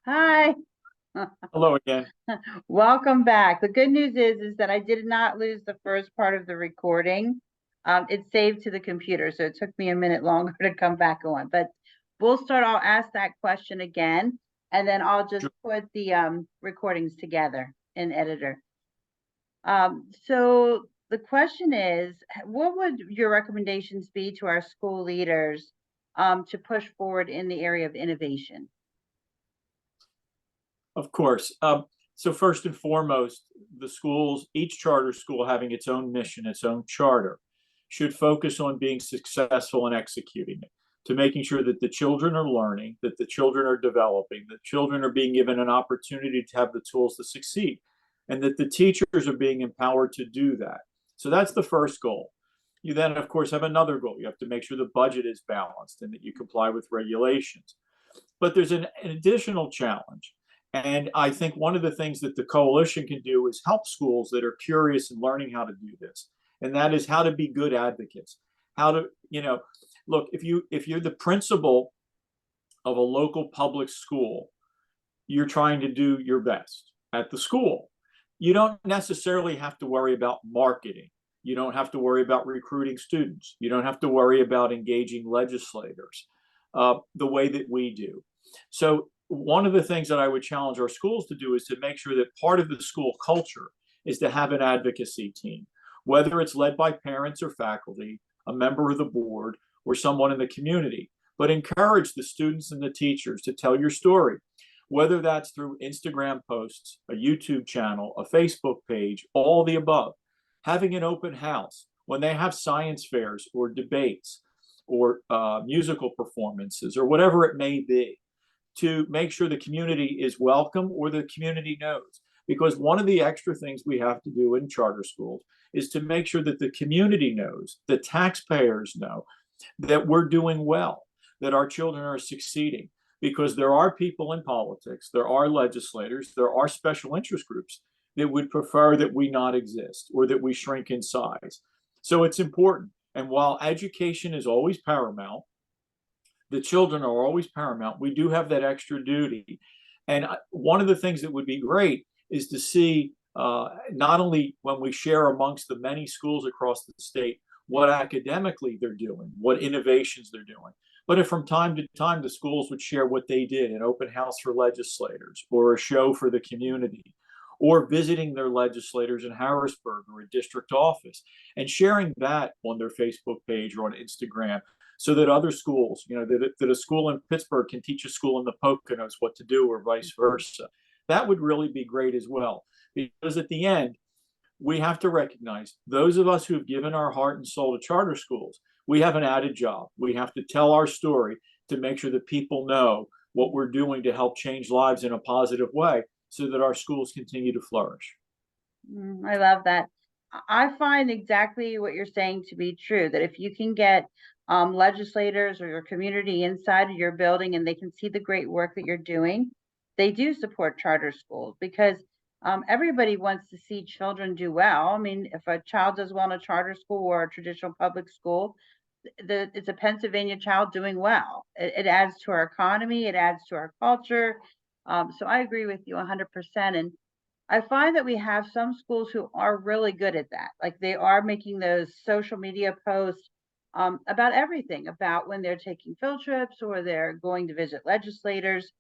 Hi, Hello again. welcome back. The good news is that I did not lose the first part of the recording. It saved to the computer, so it took me a minute longer to come back on. But we'll start. I'll ask that question again, and then I'll just Sure. put the recordings together in editor. So the question is, what would your recommendations be to our school leaders to push forward in the area of innovation? Of course. So first and foremost, the schools, each charter school having its own mission, its own charter, should focus on being successful in executing it, to making sure that the children are learning, that the children are developing, that children are being given an opportunity to have the tools to succeed, and that the teachers are being empowered to do that. So that's the first goal. You then, of course, have another goal. You have to make sure the budget is balanced and that you comply with regulations. But there's an additional challenge. And I think one of the things that the coalition can do is help schools that are curious and learning how to do this. And that is how to be good advocates. How to, look, if you're the principal of a local public school, you're trying to do your best at the school. You don't necessarily have to worry about marketing. You don't have to worry about recruiting students. You don't have to worry about engaging legislators the way that we do. So one of the things that I would challenge our schools to do is to make sure that part of the school culture is to have an advocacy team, whether it's led by parents or faculty, a member of the board, or someone in the community. But encourage the students and the teachers to tell your story, whether that's through Instagram posts, a YouTube channel, a Facebook page, all the above. Having an open house when they have science fairs or debates or musical performances or whatever it may be, to make sure the community is welcome or the community knows. Because one of the extra things we have to do in charter schools is to make sure that the community knows, the taxpayers know that we're doing well, that our children are succeeding. Because there are people in politics, there are legislators, there are special interest groups that would prefer that we not exist or that we shrink in size. So it's important. And while education is always paramount, the children are always paramount. We do have that extra duty. And one of the things that would be great is to see not only when we share amongst the many schools across the state what academically they're doing, what innovations they're doing, but if from time to time the schools would share what they did, an open house for legislators or a show for the community, or visiting their legislators in Harrisburg or a district office and sharing that on their Facebook page or on Instagram, so that other schools, that a school in Pittsburgh can teach a school in the Poconos what to do or vice versa. That would really be great as well. Because at the end, we have to recognize those of us who have given our heart and soul to charter schools, we have an added job. We have to tell our story to make sure that people know what we're doing to help change lives in a positive way so that our schools continue to flourish. I love that. I find exactly what you're saying to be true, that if you can get legislators or your community inside of your building and they can see the great work that you're doing, they do support charter schools because everybody wants to see children do well. I mean, if a child does well in a charter school or a traditional public school, it's a Pennsylvania child doing well. It adds to our economy, it adds to our culture. So I agree with you 100%. And I find that we have some schools who are really good at that. Like they are making those social media posts about everything, about when they're taking field trips or they're going to visit legislators.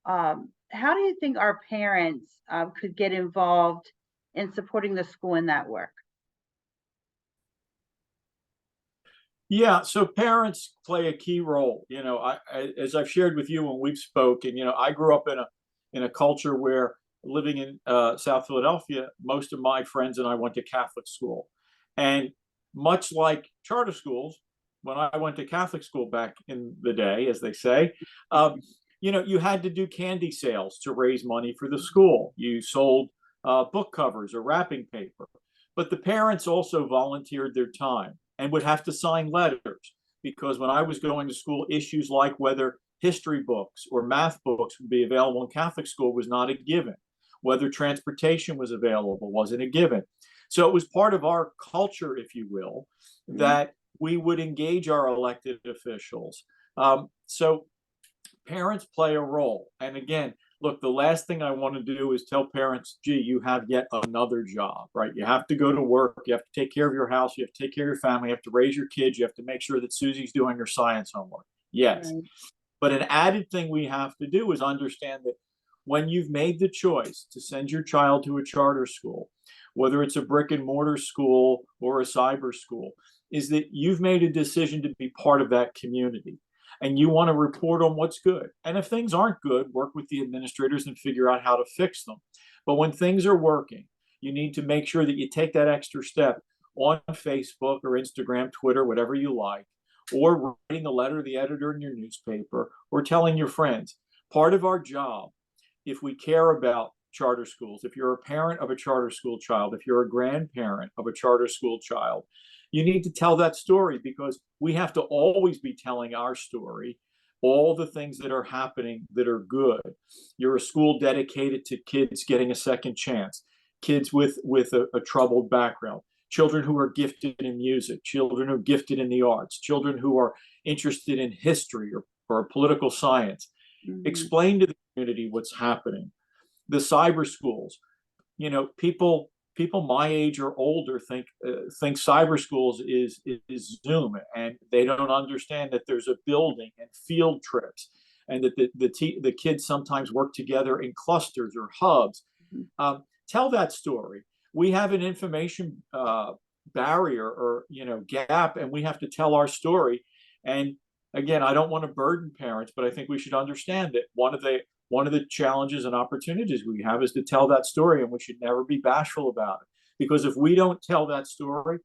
How do you think our parents could get involved in supporting the school in that work? Yeah, so parents play a key role. As I've shared with you when we've spoken, I grew up in a culture where living in South Philadelphia, most of my friends and I went to Catholic school, and much like charter schools, when I went to Catholic school back in the day, as they say, you had to do candy sales to raise money for the school. You sold book covers or wrapping paper, but the parents also volunteered their time and would have to sign letters because when I was going to school, issues like whether history books or math books would be available in Catholic school was not a given. Whether transportation was available wasn't a given. So it was part of our culture, if you will, that we would engage our elected officials. So parents play a role. And again, look, the last thing I want to do is tell parents, gee, you have yet another job, right? You have to go to work. You have to take care of your house. You have to take care of your family. You have to raise your kids. You have to make sure that Susie's doing her science homework. Yes. Right. But an added thing we have to do is understand that when you've made the choice to send your child to a charter school, whether it's a brick and mortar school or a cyber school, is that you've made a decision to be part of that community and you want to report on what's good. And if things aren't good, work with the administrators and figure out how to fix them. But when things are working, you need to make sure that you take that extra step on Facebook or Instagram, Twitter, whatever you like, or writing a letter to the editor in your newspaper, or telling your friends. Part of our job, if we care about charter schools, if you're a parent of a charter school child, if you're a grandparent of a charter school child, you need to tell that story, because we have to always be telling our story, all the things that are happening that are good. You're a school dedicated to kids getting a second chance, kids with a troubled background, children who are gifted in music, children who are gifted in the arts, children who are interested in history or political science. Mhm. Explain to the community what's happening. The cyber schools, people my age or older think cyber schools is Zoom, and they don't understand that there's a building and field trips, and that the kids sometimes work together in clusters or hubs. Tell that story. We have an information barrier or gap, and we have to tell our story. And again, I don't want to burden parents, but I think we should understand that one of the challenges and opportunities we have is to tell that story, and we should never be bashful about it. Because if we don't tell that story,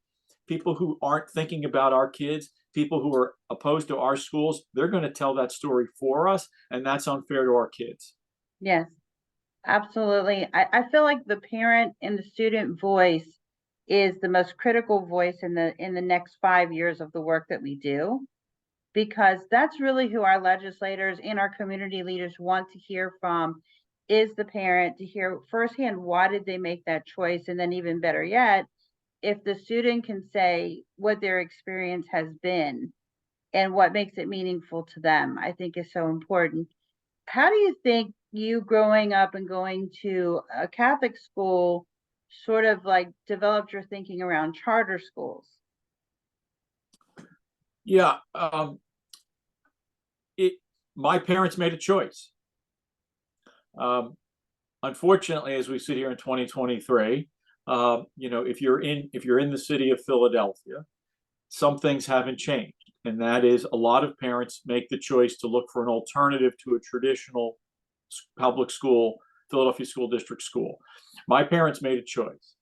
people who aren't thinking about our kids, people who are opposed to our schools, they're going to tell that story for us, and that's unfair to our kids. Yes, absolutely. I feel like the parent and the student voice is the most critical voice in the next 5 years of the work that we do, because that's really who our legislators and our community leaders want to hear from, is the parent, to hear firsthand why did they make that choice. And then even better yet, if the student can say what their experience has been and what makes it meaningful to them, I think is so important. How do you think you growing up and going to a Catholic school sort of like developed your thinking around charter schools? Yeah, my parents made a choice. Unfortunately, as we sit here in 2023, if you're in the city of Philadelphia, some things haven't changed, and that is a lot of parents make the choice to look for an alternative to a traditional public school, Philadelphia School District school. My parents made a choice,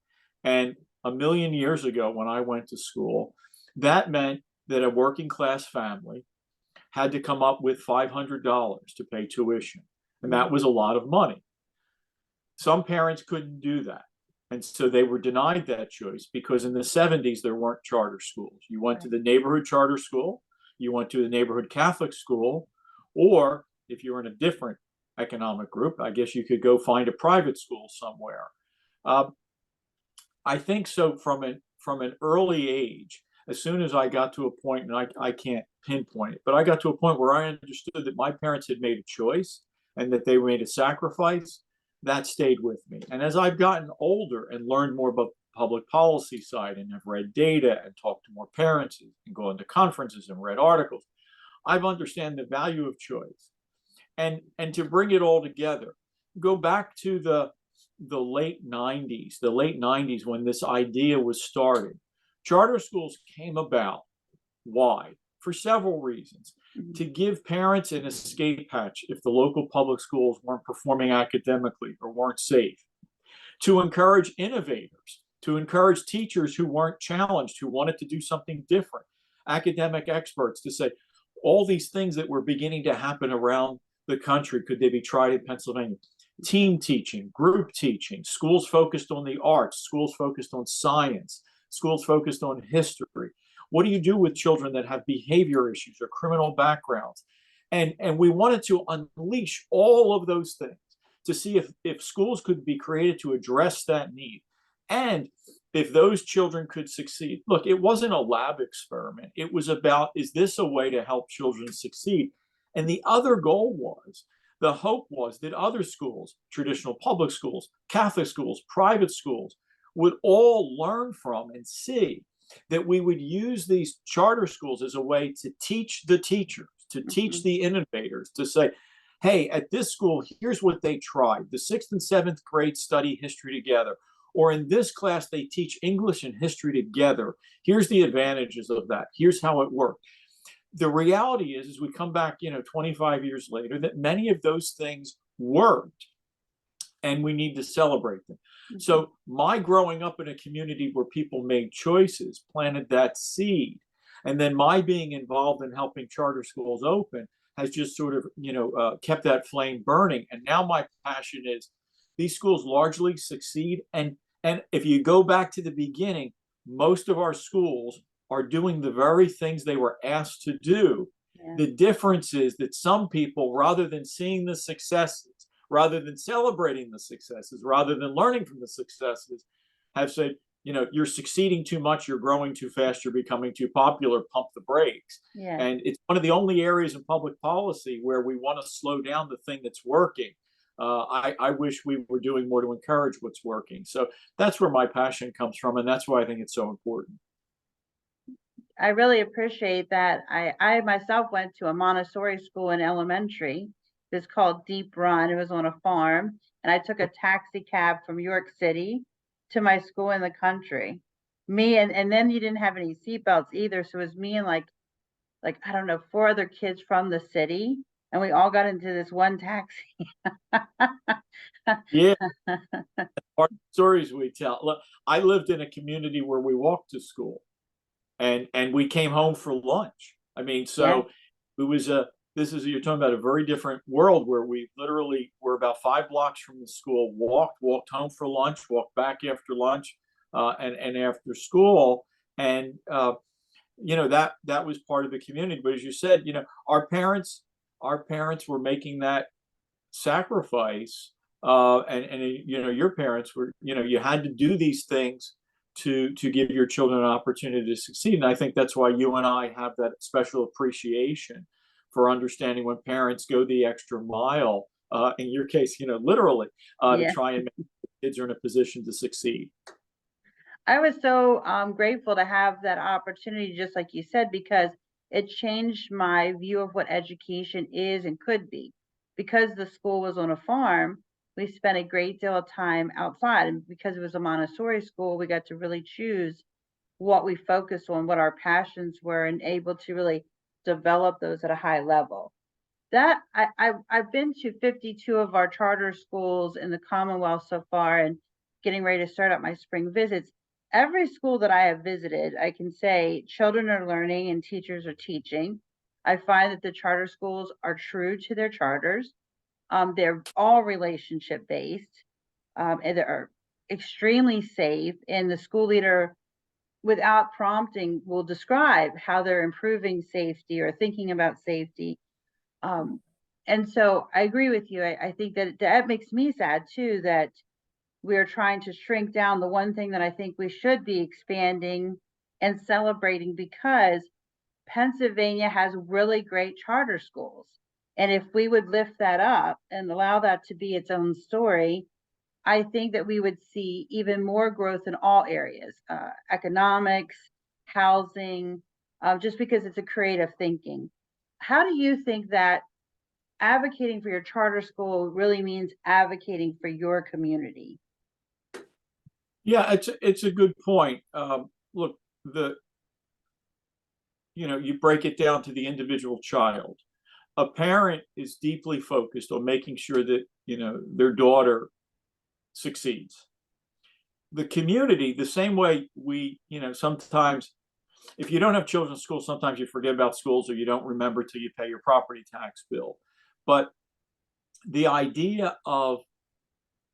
and a million years ago, when I went to school, that meant that a working class family had to come up with $500 to pay tuition, and that was a lot of money. Some parents couldn't do that, and so they were denied that choice, because in the 70s there weren't charter schools. You went to the neighborhood charter school, you went to the neighborhood Catholic school, or if you were in a different economic group, I guess you could go find a private school somewhere. I think so from an early age, as soon as I got to a point, and I can't pinpoint it, but I got to a point where I understood that my parents had made a choice and that they made a sacrifice. That stayed with me. And as I've gotten older and learned more about the public policy side, and have read data and talked to more parents and gone to conferences and read articles, I've understand the value of choice. And to bring it all together, go back to the late 90s when this idea was started. Charter schools came about. Why? For several reasons. To give parents an escape hatch if the local public schools weren't performing academically or weren't safe. To encourage innovators, to encourage teachers who weren't challenged, who wanted to do something different. Academic experts to say, all these things that were beginning to happen around the country, could they be tried in Pennsylvania? Team teaching, group teaching, schools focused on the arts, schools focused on science, schools focused on history. What do you do with children that have behavior issues or criminal backgrounds? And we wanted to unleash all of those things to see if schools could be created to address that need, and if those children could succeed. Look, it wasn't a lab experiment. It was about, is this a way to help children succeed? And the other goal was The hope was that other schools, traditional public schools, Catholic schools, private schools, would all learn from and see that we would use these charter schools as a way to teach the teachers, to teach Mhm. the innovators, to say, hey, at this school, here's what they tried. The sixth and seventh grade study history together. Or in this class, they teach English and history together. Here's the advantages of that. Here's how it worked. The reality is we come back, 25 years later, that many of those things worked, and we need to celebrate them. Mhm. So my growing up in a community where people made choices planted that seed. And then my being involved in helping charter schools open has just sort of, kept that flame burning. And now my passion is these schools largely succeed. And if you go back to the beginning, most of our schools are doing the very things they were asked to do. Yeah. The difference is that some people, rather than seeing the successes, rather than celebrating the successes, rather than learning from the successes, have said, you're succeeding too much, you're growing too fast, you're becoming too popular, pump the brakes. Yeah. And it's one of the only areas in public policy where we want to slow down the thing that's working. I wish we were doing more to encourage what's working. So that's where my passion comes from, and that's why I think it's so important. I really appreciate that. I myself went to a Montessori school in elementary. It's called Deep Run. It was on a farm, and I took a taxi cab from York City to my school in the country. Me and then you didn't have any seatbelts either, so it was me and like I don't know, four other kids from the city, and we all got into this one taxi. Yeah, part of the stories we tell. Look, I lived in a community where we walked to school, and we came home for lunch. I mean, Yeah, so it was a this is you're talking about a very different world where we literally were about 5 blocks from the school, walked home for lunch, walked back after lunch, and after school, and that was part of the community. But as you said, our parents were making that sacrifice, and your parents were, you had to do these things to give your children an opportunity to succeed. And I think that's why you and I have that special appreciation for understanding when parents go the extra mile, in your case, literally, to yeah. try and make kids are in a position to succeed. I was so grateful to have that opportunity, just like you said, because it changed my view of what education is and could be. Because the school was on a farm, we spent a great deal of time outside. And because it was a Montessori school, we got to really choose what we focused on, what our passions were, and able to really develop those at a high level. That I've been to 52 of our charter schools in the Commonwealth so far, and getting ready to start up my spring visits. Every school that I have visited, I can say children are learning and teachers are teaching. I find that the charter schools are true to their charters. They're all relationship based, and they're extremely safe. And the school leader, without prompting, will describe how they're improving safety or thinking about safety. um, and so I agree with you. I think that that makes me sad too, that we're trying to shrink down the one thing that I think we should be expanding and celebrating, because Pennsylvania has really great charter schools. And if we would lift that up and allow that to be its own story, I think that we would see even more growth in all areas, economics, housing, just because it's a creative thinking. How do you think that advocating for your charter school really means advocating for your community? Yeah, it's a good point. Look, you break it down to the individual child. A parent is deeply focused on making sure that their daughter succeeds. The community, the same way we, sometimes if you don't have children in school, sometimes you forget about schools or you don't remember till you pay your property tax bill. But the idea of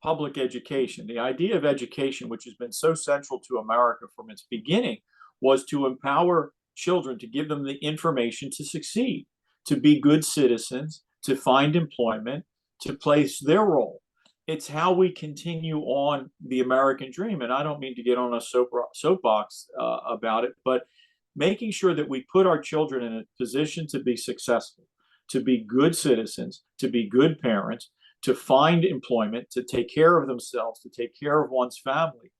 public education, the idea of education, which has been so central to America from its beginning, was to empower children, to give them the information to succeed, to be good citizens, to find employment, to place their role. It's how we continue on the American dream. And I don't mean to get on a soapbox about it, but making sure that we put our children in a position to be successful, to be good citizens, to be good parents, to find employment, to take care of themselves, to take care of one's family.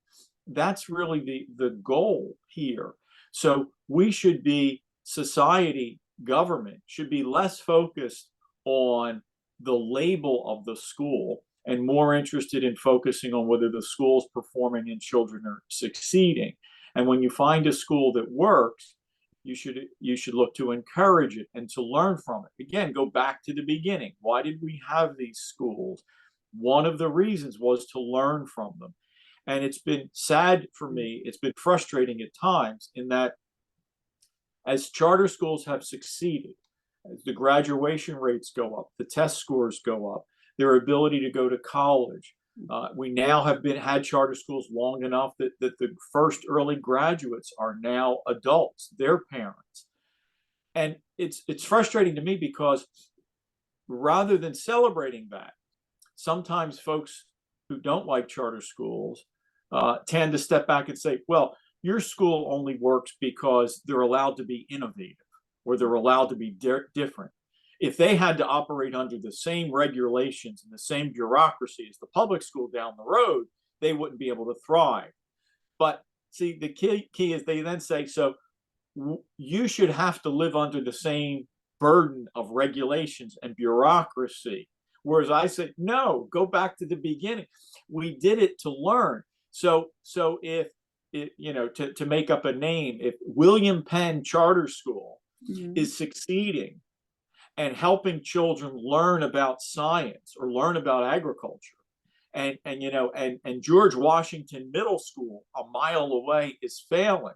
That's really the goal here. So we should be, society, government should be less focused on the label of the school and more interested in focusing on whether the school is performing and children are succeeding. And when you find a school that works, you should look to encourage it and to learn from it. Again, go back to the beginning. Why did we have these schools? One of the reasons was to learn from them. And it's been sad for me, it's been frustrating at times in that as charter schools have succeeded, as the graduation rates go up, the test scores go up, their ability to go to college. We now have had charter schools long enough that the first early graduates are now adults, their parents. And it's frustrating to me because rather than celebrating that, sometimes folks who don't like charter schools tend to step back and say, well, your school only works because they're allowed to be innovative or they're allowed to be different. If they had to operate under the same regulations and the same bureaucracy as the public school down the road, they wouldn't be able to thrive. But see, the key is they then say, so you should have to live under the same burden of regulations and bureaucracy. Whereas I said, no, go back to the beginning. We did it to learn. So if to make up a name, if William Penn Charter School is succeeding and helping children learn about science or learn about agriculture, and George Washington Middle School a mile away is failing,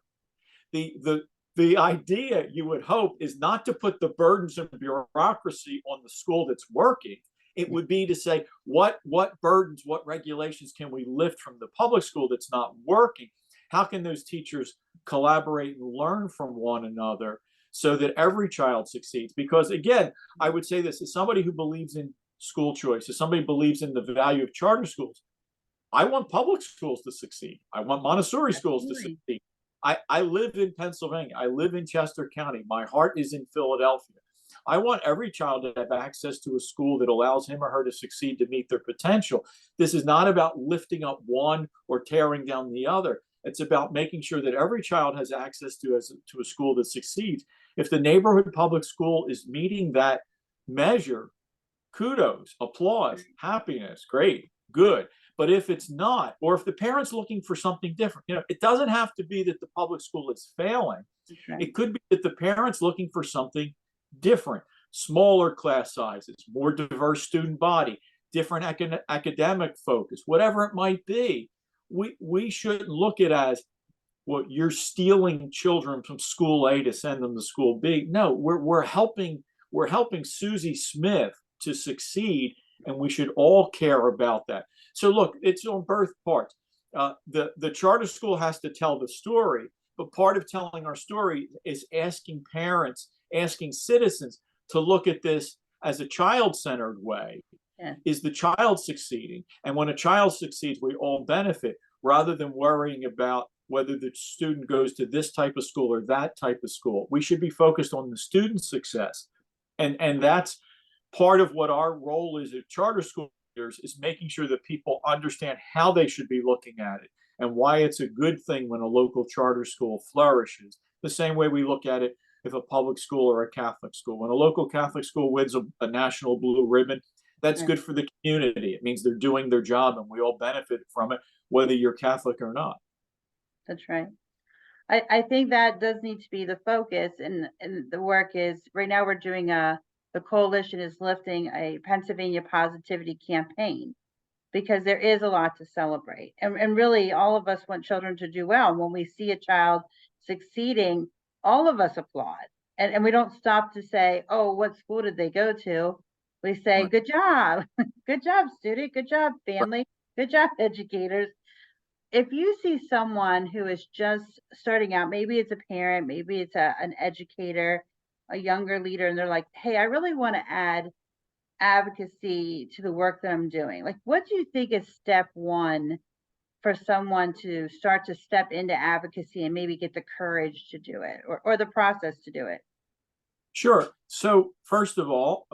the idea, you would hope, is not to put the burdens of bureaucracy on the school that's working. It would be to say, what burdens, what regulations can we lift from the public school that's not working? How can those teachers collaborate and learn from one another so that every child succeeds? Because again, I would say this, as somebody who believes in school choice, as somebody who believes in the value of charter schools, I want public schools to succeed. I want Montessori schools to succeed. I live in Pennsylvania. I live in Chester County. My heart is in Philadelphia. I want every child to have access to a school that allows him or her to succeed, to meet their potential. This is not about lifting up one or tearing down the other. It's about making sure that every child has access to a school that succeeds. If the neighborhood public school is meeting that measure, kudos, applause, happiness, great, good. But if it's not, or if the parent's looking for something different, it doesn't have to be that the public school is failing. Right. It could be that the parent's looking for something different, smaller class sizes, more diverse student body, different academic focus, whatever it might be. We shouldn't look at it as what you're stealing children from school A to send them to school B. No, we're helping Susie Smith to succeed, and we should all care about that. So look, it's on both parts. The charter school has to tell the story, but part of telling our story is asking parents, asking citizens to look at this as a child-centered way. Yeah. Is the child succeeding? And when a child succeeds, we all benefit, rather than worrying about whether the student goes to this type of school or that type of school. We should be focused on the student's success. And that's part of what our role is at charter school leaders, is making sure that people understand how they should be looking at it and why it's a good thing when a local charter school flourishes. The same way we look at it if a public school or a Catholic school. When a local Catholic school wins a national blue ribbon, that's good for the community. It means they're doing their job and we all benefit from it, whether you're Catholic or not. That's right. I think that does need to be the focus, and the work is right now we're doing the coalition is lifting a Pennsylvania positivity campaign, because there is a lot to celebrate. And really all of us want children to do well. And when we see a child succeeding, all of us applaud. And we don't stop to say, oh, what school did they go to? We say, good job. Good job, student. Good job, family. Good job, educators. If you see someone who is just starting out, maybe it's a parent, maybe it's an educator, a younger leader, and they're like, hey, I really want to add advocacy to the work that I'm doing. Like, what do you think is step one for someone to start to step into advocacy and maybe get the courage to do it, or the process to do it? Sure. So first of all,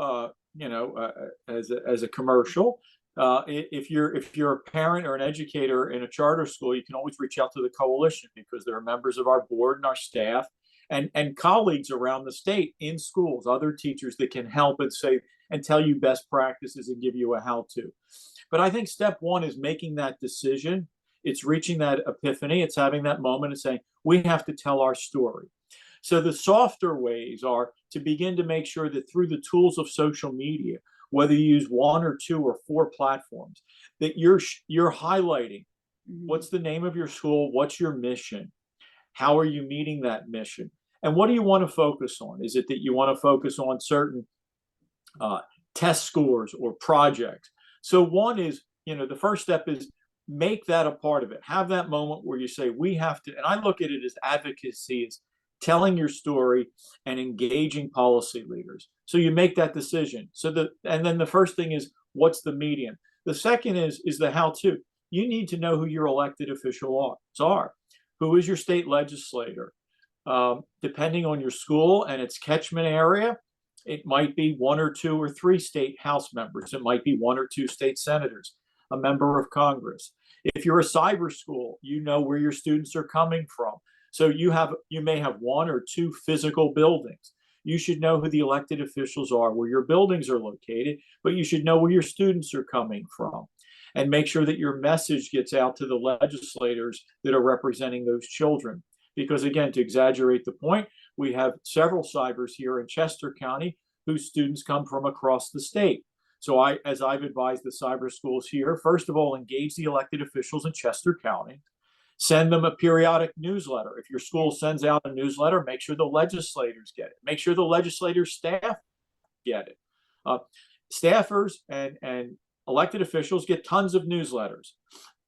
as a commercial, if you're a parent or an educator in a charter school, you can always reach out to the coalition because there are members of our board and our staff and colleagues around the state in schools, other teachers that can help and say and tell you best practices and give you a how-to. But I think step one is making that decision. It's reaching that epiphany. It's having that moment and saying, we have to tell our story. So the softer ways are to begin to make sure that through the tools of social media, whether you use one or two or four platforms, that you're highlighting what's the name of your school, what's your mission, how are you meeting that mission, and what do you want to focus on? Is it that you want to focus on certain test scores or projects? So one is, the first step is make that a part of it. Have that moment where you say, we have to, and I look at it as advocacy, as telling your story and engaging policy leaders. So you make that decision. And then the first thing is, what's the medium? The second is the how-to. You need to know who your elected officials are. Who is your state legislator? Depending on your school and its catchment area, it might be one or two or three state House members. It might be one or two state senators, a member of Congress. If you're a cyber school, you know where your students are coming from. So you may have one or two physical buildings. You should know who the elected officials are, where your buildings are located, but you should know where your students are coming from. And make sure that your message gets out to the legislators that are representing those children. Because again, to exaggerate the point, we have several cybers here in Chester County whose students come from across the state. So as I've advised the cyber schools here, first of all, engage the elected officials in Chester County. Send them a periodic newsletter. If your school sends out a newsletter, make sure the legislators get it. Make sure the legislator staff get it. Staffers and elected officials get tons of newsletters.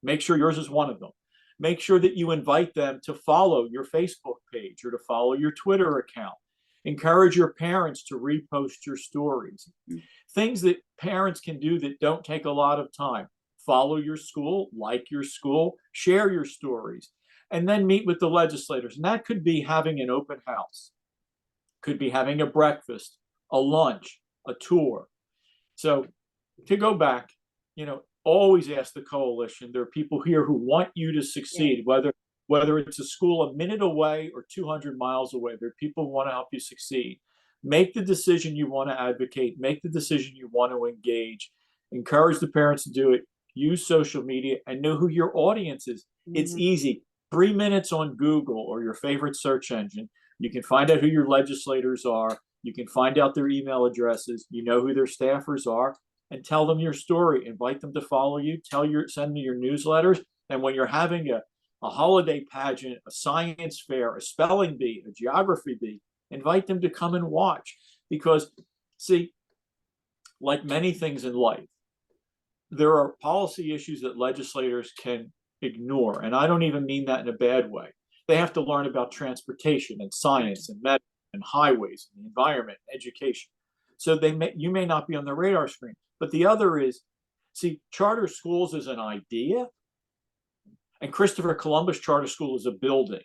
Make sure yours is one of them. Make sure that you invite them to follow your Facebook page or to follow your Twitter account. Encourage your parents to repost your stories. Things that parents can do that don't take a lot of time. Follow your school, like your school, share your stories, and then meet with the legislators. And that could be having an open house, could be having a breakfast, a lunch, a tour. So to go back, always ask the coalition. There are people here who want you to succeed, whether it's a school a minute away or 200 miles away. There are people who want to help you succeed. Make the decision you want to advocate. Make the decision you want to engage. Encourage the parents to do it. Use social media and know who your audience is. It's easy. 3 minutes on Google or your favorite search engine. You can find out who your legislators are. You can find out their email addresses. You know who their staffers are. And tell them your story. Invite them to follow you. Send them your newsletters. And when you're having a holiday pageant, a science fair, a spelling bee, a geography bee, invite them to come and watch. Because, see, like many things in life, there are policy issues that legislators can ignore. And I don't even mean that in a bad way. They have to learn about transportation and science and medicine and highways and the environment, education. So you may not be on the radar screen. But the other is, see, charter schools is an idea, and Christopher Columbus Charter School is a building.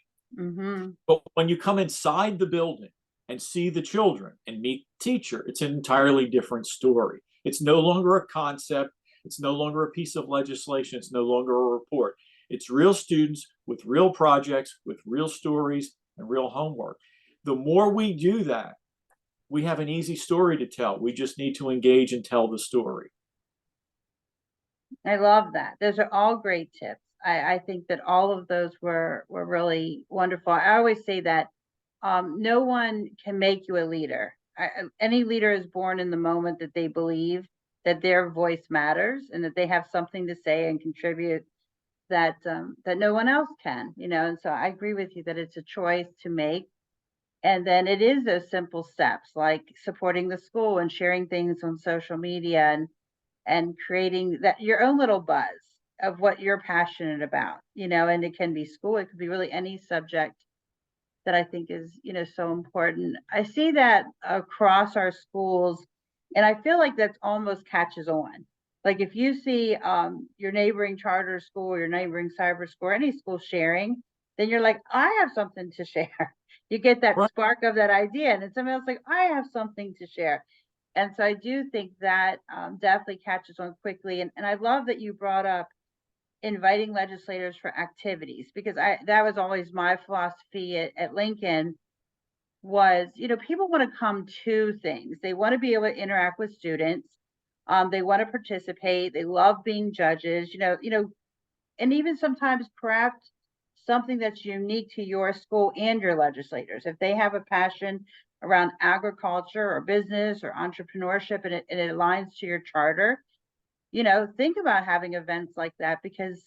But when you come inside the building and see the children and meet the teacher, it's an entirely different story. It's no longer a concept. It's no longer a piece of legislation. It's no longer a report. It's real students with real projects, with real stories and real homework. The more we do that, we have an easy story to tell. We just need to engage and tell the story. I love that. Those are all great tips. I think that all of those were really wonderful. I always say that no one can make you a leader. Any leader is born in the moment that they believe that their voice matters and that they have something to say and contribute that no one else can, and so I agree with you that it's a choice to make. And then it is those simple steps like supporting the school and sharing things on social media and creating that your own little buzz of what you're passionate about, and it can be school, it could be really any subject that I think is, so important. I see that across our schools, and I feel like that's almost catches on. Like if you see your neighboring charter school, your neighboring cyber school, or any school sharing, then you're like, I have something to share. You get that Right. spark of that idea, and then somebody else like, I have something to share. And so I do think that definitely catches on quickly. And I love that you brought up inviting legislators for activities, because that was always my philosophy at Lincoln was, people want to come to things. They want to be able to interact with students. They want to participate. They love being judges, and even sometimes perhaps something that's unique to your school and your legislators. If they have a passion around agriculture or business or entrepreneurship, and it aligns to your charter, think about having events like that, because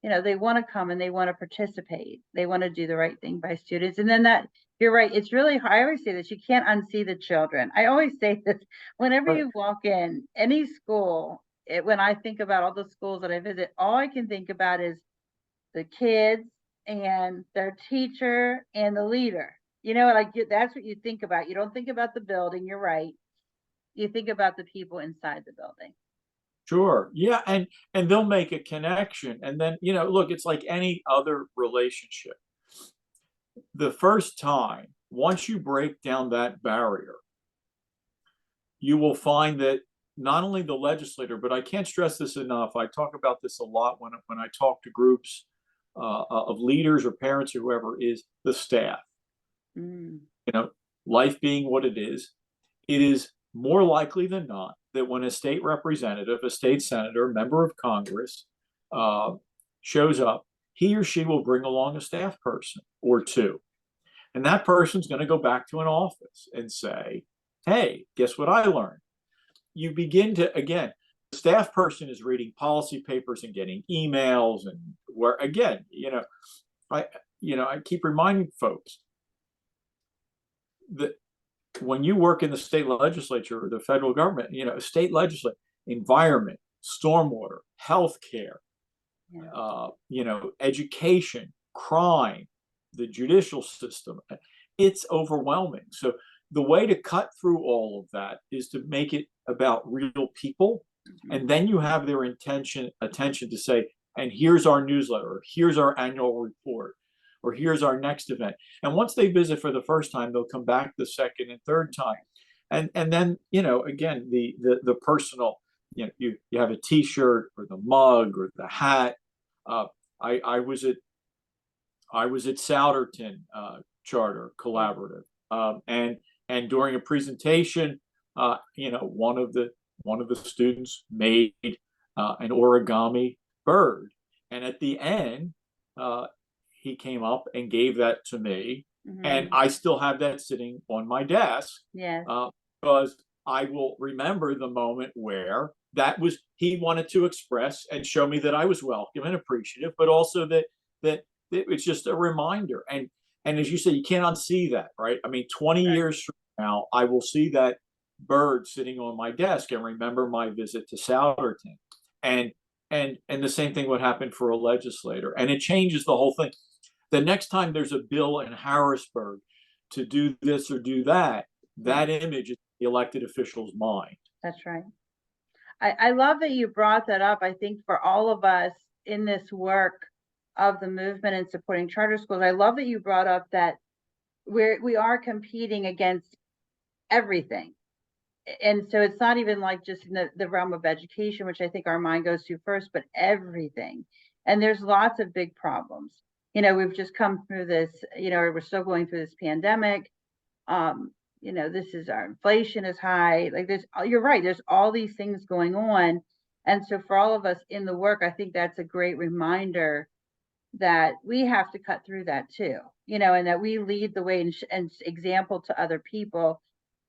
they want to come and they want to participate. They want to do the right thing by students. And then that, you're right. It's really hard. I always say this, you can't unsee the children. I always say this, whenever Right. you walk in any school, when I think about all the schools that I visit, all I can think about is the kids and their teacher and the leader. That's what you think about. You don't think about the building. You're right. You think about the people inside the building. Sure. Yeah. And they'll make a connection. And then, look, it's like any other relationship. The first time, once you break down that barrier, you will find that not only the legislator, but I can't stress this enough. I talk about this a lot when I talk to groups of leaders or parents or whoever, is the staff. Mm. Life being what it is more likely than not that when a state representative, a state senator, a member of Congress shows up, he or she will bring along a staff person or two. And that person's going to go back to an office and say, hey, guess what I learned? You begin to, again, the staff person is reading policy papers and getting emails, and where, again, I keep reminding folks that when you work in the state legislature or the federal government, state legislature, environment, stormwater, healthcare, education, crime, the judicial system, it's overwhelming. So the way to cut through all of that is to make it about real people. Mm-hmm. And then you have their attention to say, and here's our newsletter, or here's our annual report, or here's our next event. And once they visit for the first time, they'll come back the second and third time. And then, again, the personal, you have a t-shirt or the mug or the hat. I was at Souderton Charter Collaborative, and during a presentation, one of the students made an origami bird, and at the end, he came up and gave that to me, mm-hmm. and I still have that sitting on my desk. Yes. Because I will remember the moment where he wanted to express and show me that I was welcome and appreciative, but also that it's just a reminder. And as you say, you can't unsee that, right? I mean, 20 right. years from now, I will see that bird sitting on my desk and remember my visit to Souderton. And the same thing would happen for a legislator. And it changes the whole thing. The next time there's a bill in Harrisburg to do this or do that, that image is the elected official's mind. That's right. I love that you brought that up. I think for all of us in this work of the movement and supporting charter schools, I love that you brought up that we are competing against everything. And so it's not even like just in the realm of education, which I think our mind goes to first, but everything. And there's lots of big problems. We've just come through this, we're still going through this pandemic. This is our inflation is high. Like you're right. There's all these things going on. And so for all of us in the work, I think that's a great reminder that we have to cut through that too, and that we lead the way and example to other people.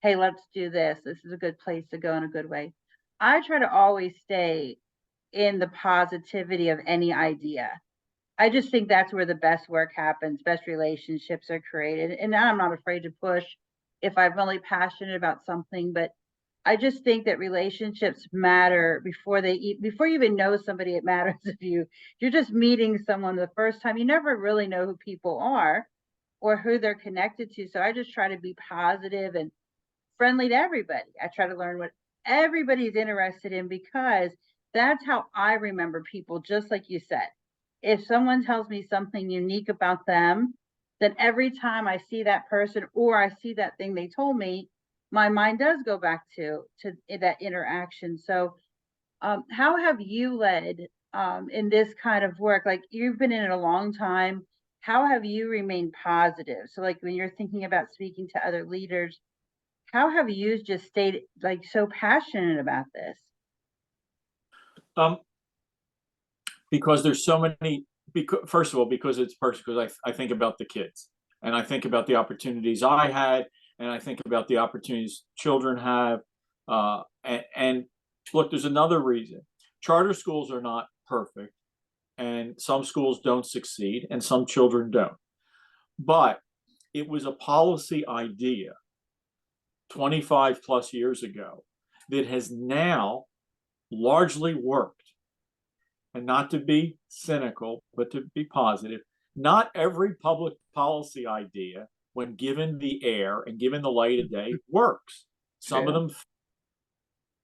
Hey, let's do this. This is a good place to go in a good way. I try to always stay in the positivity of any idea. I just think that's where the best work happens, best relationships are created. And I'm not afraid to push if I'm really passionate about something, but I just think that relationships matter before you even know somebody. It matters if you're just meeting someone the first time. You never really know who people are or who they're connected to. So I just try to be positive and friendly to everybody. I try to learn what everybody's interested in, because that's how I remember people, just like you said. if someone tells me something unique about them, then every time I see that person or I see that thing they told me, my mind does go back to that interaction. So, how have you led in this kind of work? Like you've been in it a long time. How have you remained positive? So, like when you're thinking about speaking to other leaders, how have you just stayed like so passionate about this? Um, because there's so many. Because first of all, because it's personal. Because I think about the kids, and I think about the opportunities I had, and I think about the opportunities children have. And look, there's another reason. Charter schools are not perfect, and some schools don't succeed, and some children don't. But it was a policy idea 25 plus years ago that has now largely worked. And not to be cynical, but to be positive, not every public policy idea, when given the air and given the light of day, works. Some of True. them,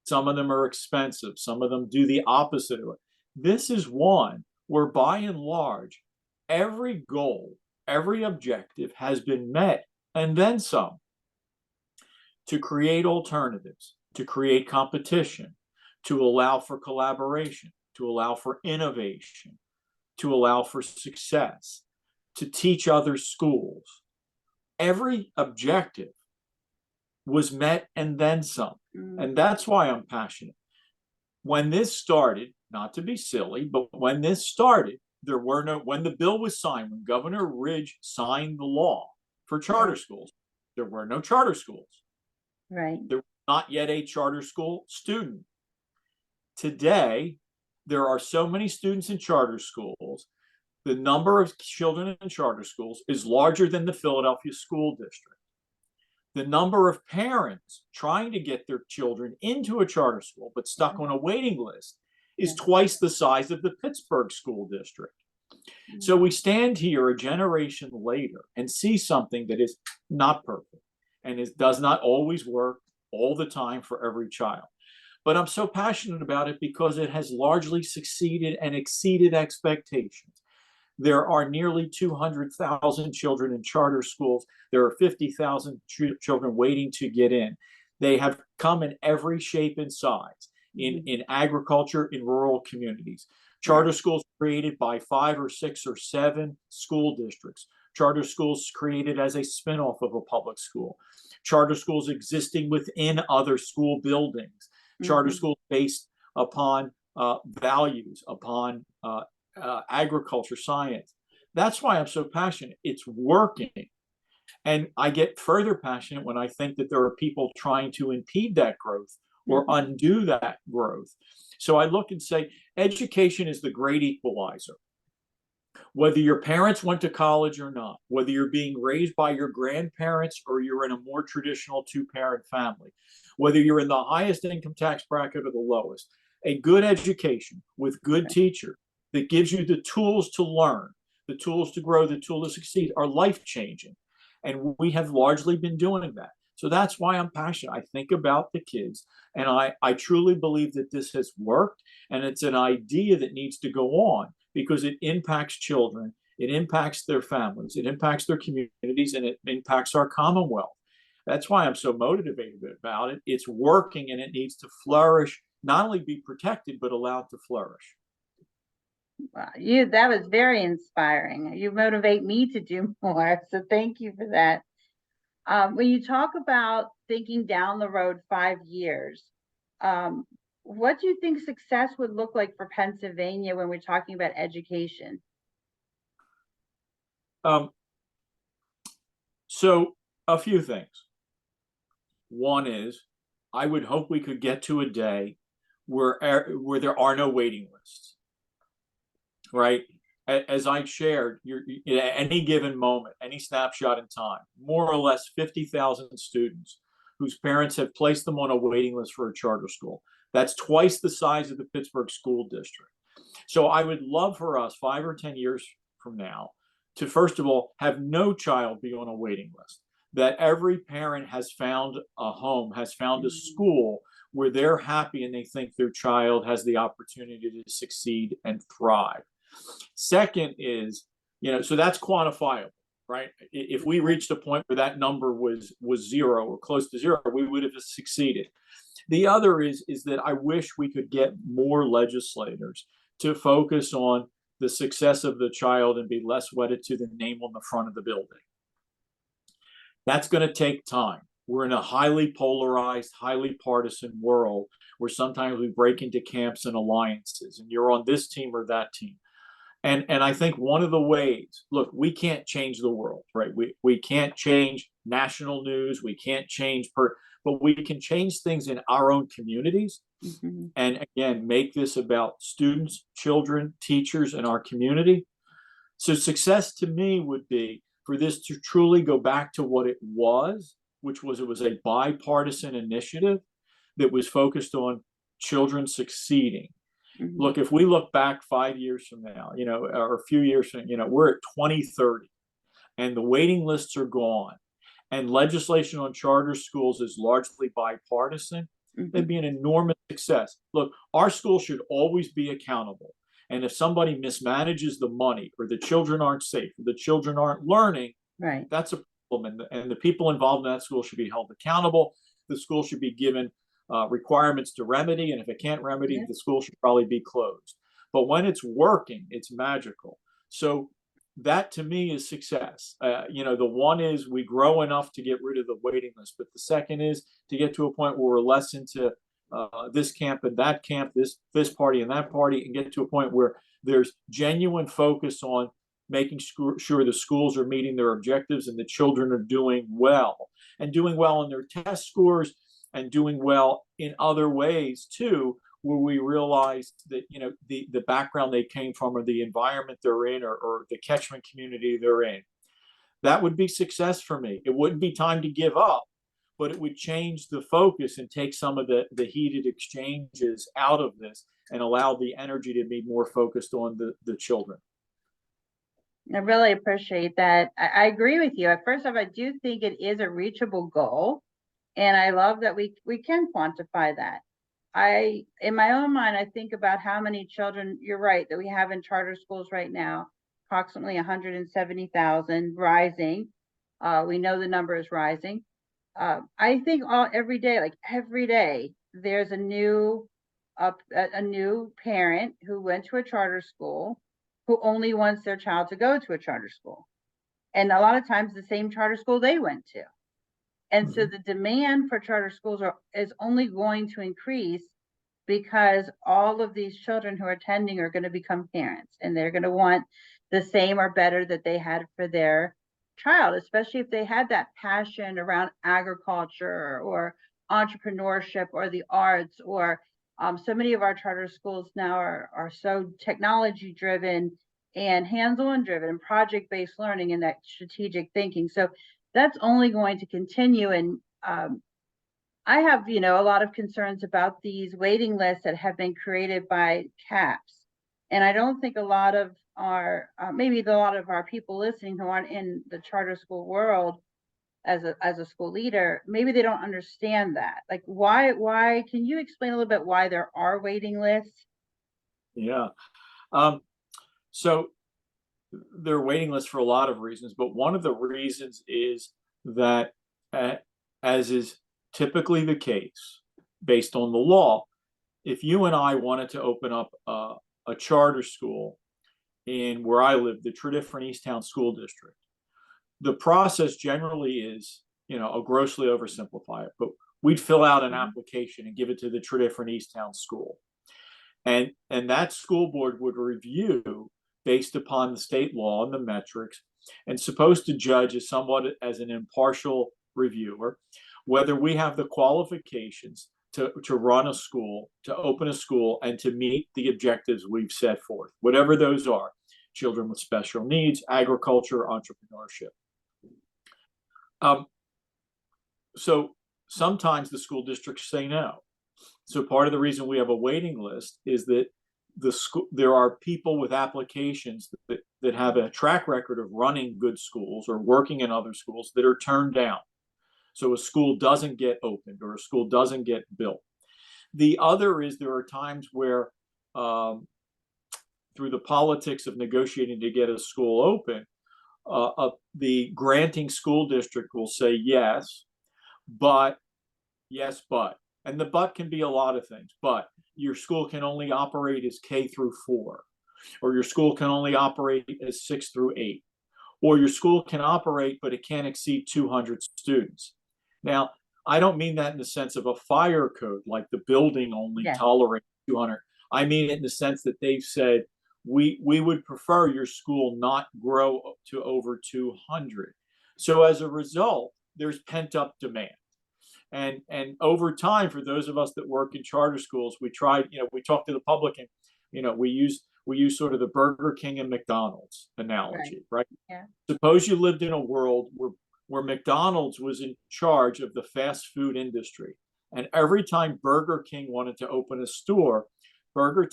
some of them are expensive. Some of them do the opposite of it. This is one where, by and large, every goal, every objective has been met and then some. To create alternatives, to create competition, to allow for collaboration, to allow for innovation, to allow for success, to teach other schools. Every objective was met and then some. Mm, And that's why I'm passionate. When this started, not to be silly, but when this started, when the bill was signed, when Governor Ridge signed the law for charter right, schools, there were no charter schools. right. There was not yet a charter school student. Today, there are so many students in charter schools. The number of children in charter schools is larger than the Philadelphia school district. The number of parents trying to get their children into a charter school but stuck Yeah, on a waiting list is yeah. twice the size of the Pittsburgh school district. So Mm, we stand here a generation later and see something that is not perfect and does not always work all the time for every child. But I'm so passionate about it because it has largely succeeded and exceeded expectations. There are nearly 200,000 children in charter schools. There are 50,000 children waiting to get in. They have come in every shape and size mhm, in agriculture, in rural communities. right. Charter schools created by 5 or 6 or 7 school districts. Charter schools created as a spinoff of a public school. Charter schools existing within other school buildings. Charter Mhm. schools based upon values, upon agriculture, science. That's why I'm so passionate. It's working. And I get further passionate when I think that there are people trying to impede that growth or Mhm. undo that growth. So I look and say, education is the great equalizer. Whether your parents went to college or not, whether you're being raised by your grandparents or you're in a more traditional two-parent family, whether you're in the highest income tax bracket or the lowest, a good education with good Right. teachers that gives you the tools to learn, the tools to grow, the tools to succeed are life-changing. And we have largely been doing that. So that's why I'm passionate. I think about the kids, and I truly believe that this has worked, and it's an idea that needs to go on because it impacts children, it impacts their families, it impacts their communities, and it impacts our commonwealth. That's why I'm so motivated about it. It's working and it needs to flourish, not only be protected, but allowed to flourish. Wow, that was very inspiring. You motivate me to do more. So thank you for that. When you talk about thinking down the road 5 years, um, what do you think success would look like for Pennsylvania when we're talking about education? Um, so, a few things. One is, I would hope we could get to a day where there are no waiting lists, right? As I shared, at any given moment, any snapshot in time, more or less 50,000 students whose parents have placed them on a waiting list for a charter school. That's twice the size of the Pittsburgh school district. So I would love for us 5 or 10 years from now to, first of all, have no child be on a waiting list, that every parent has found a home, has found a Mhm. school where they're happy and they think their child has the opportunity to succeed and thrive. Second is, so that's quantifiable, right? If we reached a point where that number was zero or close to zero, we would have succeeded. The other is that I wish we could get more legislators to focus on the success of the child and be less wedded to the name on the front of the building. That's going to take time. We're in a highly polarized, highly partisan world where sometimes we break into camps and alliances, and you're on this team or that team. And I think one of the ways, look, we can't change the world, right? We can't change national news. We can't change but we can change things in our own communities. Mm-hmm. And again, make this about students, children, teachers, and our community. So success to me would be for this to truly go back to what it was, which was, it was a bipartisan initiative that was focused on children succeeding. Mm-hmm. Look, if we look back 5 years from now, or a few years from, we're at 2030 and the waiting lists are gone and legislation on charter schools is largely bipartisan, Mm-hmm. it'd be an enormous success. Look, our school should always be accountable. And if somebody mismanages the money or the children aren't safe, or the children aren't learning, right, that's a problem. And the people involved in that school should be held accountable. The school should be given requirements to remedy. And if it can't remedy, yeah, the school should probably be closed. But when it's working, it's magical. So that to me is success. The one is we grow enough to get rid of the waiting list. But the second is to get to a point where we're less into this camp and that camp, this party and that party, and get to a point where there's genuine focus on making sure the schools are meeting their objectives and the children are doing well in their test scores and doing well in other ways too, where we realize that the background they came from or the environment they're in or the catchment community they're in. That would be success for me. It wouldn't be time to give up, but it would change the focus and take some of the heated exchanges out of this and allow the energy to be more focused on the children. I really appreciate that. I agree with you. First off, I do think it is a reachable goal, and I love that we can quantify that. In my own mind, I think about how many children, you're right, that we have in charter schools right now, approximately 170,000, rising. We know the number is rising. I think every day, there's a new parent who went to a charter school who only wants their child to go to a charter school. And a lot of times the same charter school they went to. And so the demand for charter schools is only going to increase because all of these children who are attending are going to become parents and they're going to want the same or better that they had for their child, especially if they had that passion around agriculture or entrepreneurship or the arts, or so many of our charter schools now are so technology driven and hands-on driven and project-based learning and that strategic thinking. So that's only going to continue. And I have, a lot of concerns about these waiting lists that have been created by CAPS. And I don't think a lot of our, maybe a lot of our people listening who aren't in the charter school world as a school leader, maybe they don't understand that. Like why, can you explain a little bit why there are waiting lists? Yeah. So there are waiting lists for a lot of reasons, but one of the reasons is that, as is typically the case, based on the law, if you and I wanted to open up a charter school in where I live, the Tredyffrin Easttown School District, the process generally is, I'll grossly oversimplify it, but we'd fill out an application and give it to the Tredyffrin Easttown School. And that school board would review based upon the state law and the metrics, and supposed to judge as an impartial reviewer whether we have the qualifications to run a school, to open a school, and to meet the objectives we've set forth, whatever those are: children with special needs, agriculture, entrepreneurship. So sometimes the school districts say no. So part of the reason we have a waiting list is that there are people with applications that have a track record of running good schools or working in other schools that are turned down. So a school doesn't get opened or a school doesn't get built. The other is there are times where through the politics of negotiating to get a school open, the granting school district will say yes, but yes, but, and the but can be a lot of things, but your school can only operate as K-4, or your school can only operate as 6-8, or your school can operate, but it can't exceed 200 students. Now, I don't mean that in the sense of a fire code, like the building only Yes. tolerates 200. I mean it in the sense that they've said, we would prefer your school not grow to over 200. So as a result, there's pent up demand. And over time, for those of us that work in charter schools, we tried, we talk to the public, and we use sort of the Burger King and McDonald's analogy, right? Yeah. Suppose you lived in a world where McDonald's was in charge of the fast food industry, and every time Burger King wanted to open a store, Burger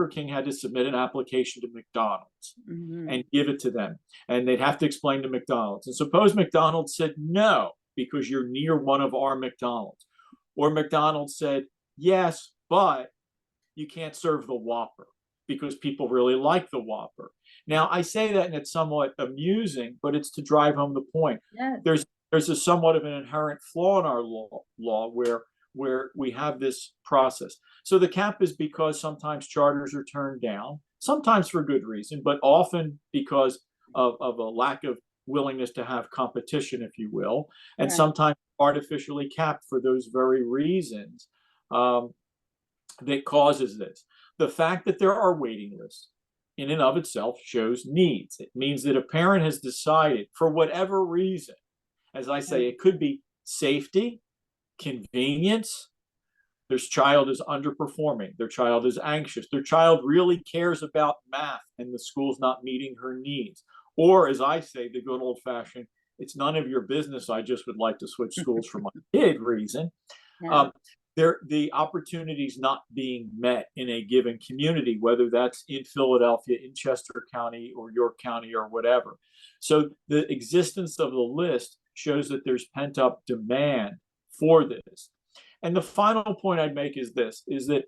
King had to submit an application to McDonald's and give it to them, and they'd have to explain to McDonald's. And suppose McDonald's said no, because you're near one of our McDonald's, or McDonald's said yes, but you can't serve the Whopper because people really like the Whopper. Now, I say that and it's somewhat amusing, but it's to drive home the point. Yes. There's a somewhat of an inherent flaw in our law where we have this process. So the cap is because sometimes charters are turned down, sometimes for good reason, but often because of a lack of willingness to have competition, if you will, and Right. sometimes artificially capped for those very reasons, that causes this. The fact that there are waiting lists in and of itself shows needs. It means that a parent has decided, for whatever reason, as I say, it could be safety, convenience, their child is underperforming, their child is anxious, their child really cares about math and the school's not meeting her needs. Or, as I say, the good old fashioned, it's none of your business, I just would like to switch schools for my kid reason. Yeah. The opportunities not being met in a given community, whether that's in Philadelphia, in Chester County, or York County, or whatever. So the existence of the list shows that there's pent up demand for this. And the final point I'd make is this, is that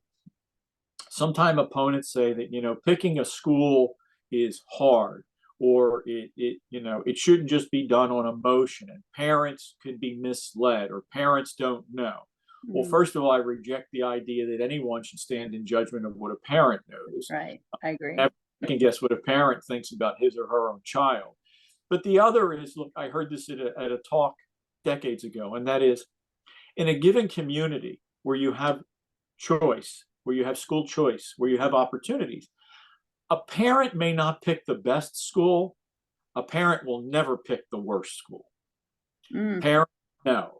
sometimes opponents say that, picking a school is hard, or it shouldn't just be done on emotion, and parents could be misled, or parents don't know. Well, first of all, I reject the idea that anyone should stand in judgment of what a parent knows. Right. I agree. Never can guess what a parent thinks about his or her own child. But the other is, look, I heard this at a talk decades ago, and that is, in a given community where you have choice, where you have school choice, where you have opportunities, a parent may not pick the best school. A parent will never pick the worst school. Parents know.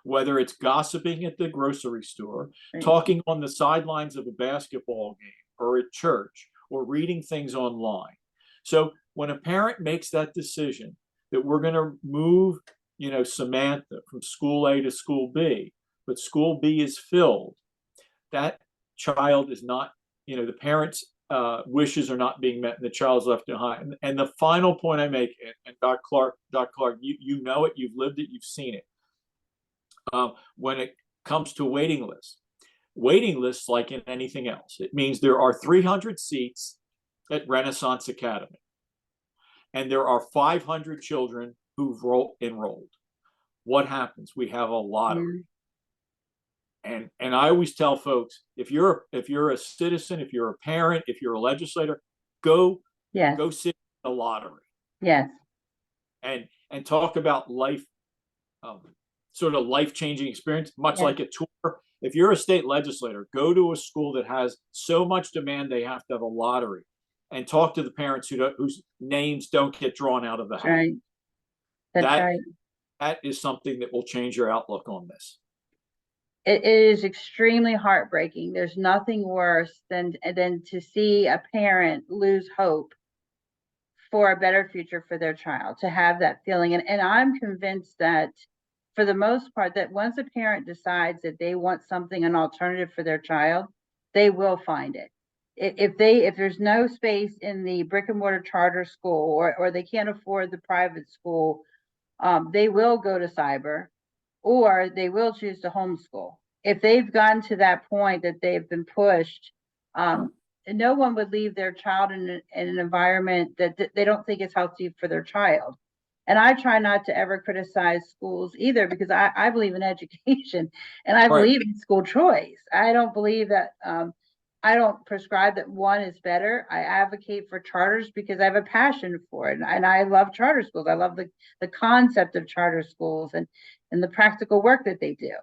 Whether it's gossiping at the grocery store, Right. talking on the sidelines of a basketball game, or at church, or reading things online. So when a parent makes that decision that we're going to move, Samantha from school A to school B, but school B is filled, that child is not, the parents' wishes are not being met, and the child's left behind. And the final point I make, and Dr. Clark, you know it, you've lived it, you've seen it. When it comes to waiting lists, like in anything else, it means there are 300 seats at Renaissance Academy, and there are 500 children who've enrolled. What happens? We have a lottery. And I always tell folks, if you're a citizen, if you're a parent, if you're a legislator, go sit in the lottery. Yes. And talk about life, sort of life-changing experience, much like a tour. If you're a state legislator, go to a school that has so much demand they have to have a lottery, and talk to the parents whose names don't get drawn out of the hat. Right. That's right. That is something that will change your outlook on this. It is extremely heartbreaking. There's nothing worse than to see a parent lose hope for a better future for their child, to have that feeling. And I'm convinced that for the most part, that once a parent decides that they want something, an alternative for their child, they will find it. If there's no space in the brick and mortar charter school, or they can't afford the private school, they will go to cyber, or they will choose to homeschool. If they've gotten to that point that they've been pushed, no one would leave their child in an environment that they don't think is healthy for their child. And I try not to ever criticize schools either, because I believe in education and I Right. believe in school choice. I don't believe that, I don't prescribe that one is better. I advocate for charters because I have a passion for it. And I love charter schools. I love the concept of charter schools and the practical work that they do.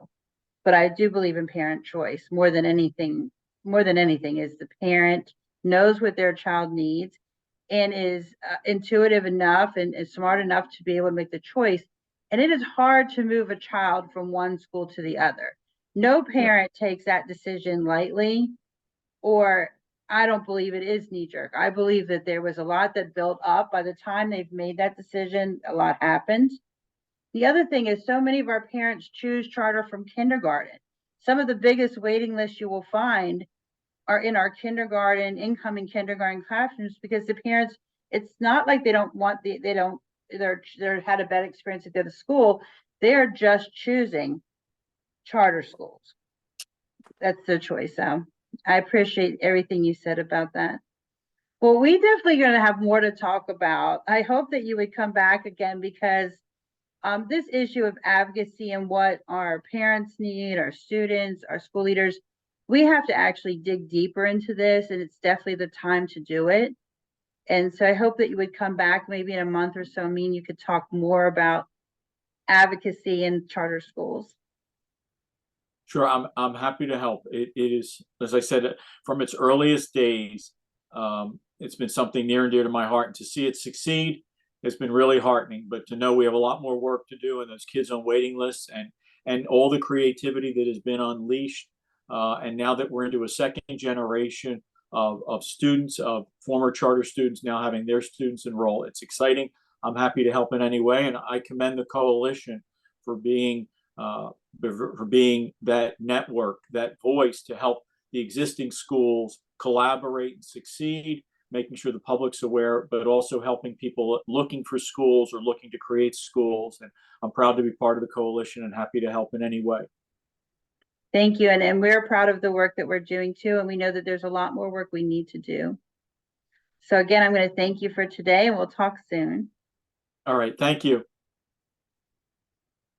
But I do believe in parent choice more than anything. More than anything is the parent knows what their child needs and is intuitive enough and is smart enough to be able to make the choice. And it is hard to move a child from one school to the other. No Yeah. parent takes that decision lightly, or I don't believe it is knee jerk. I believe that there was a lot that built up. By the time they've made that decision, a lot happened. The other thing is, so many of our parents choose charter from kindergarten. Some of the biggest waiting lists you will find are in our kindergarten, incoming kindergarten classrooms, because the parents, it's not like they don't want they don't, they're had a bad experience at the other school. They're just choosing charter schools. That's their choice. So I appreciate everything you said about that. Well, we definitely going to have more to talk about. I hope that you would come back again, because this issue of advocacy and what our parents need, our students, our school leaders, we have to actually dig deeper into this, and it's definitely the time to do it. And so I hope that you would come back maybe in a month or so. Me and you could talk more about advocacy in charter schools. Sure, I'm happy to help. It is, as I said, from its earliest days, it's been something near and dear to my heart. And to see it succeed has been really heartening. But to know we have a lot more work to do, and those kids on waiting lists, and all the creativity that has been unleashed, and now that we're into a second generation of students, of former charter students now having their students enroll, it's exciting. I'm happy to help in any way, and I commend the coalition for being that network, that voice to help the existing schools collaborate and succeed, making sure the public's aware, but also helping people looking for schools or looking to create schools. And I'm proud to be part of the coalition and happy to help in any way. Thank you. And we're proud of the work that we're doing too. And we know that there's a lot more work we need to do. So again, I'm going to thank you for today, and we'll talk soon. All right. Thank you.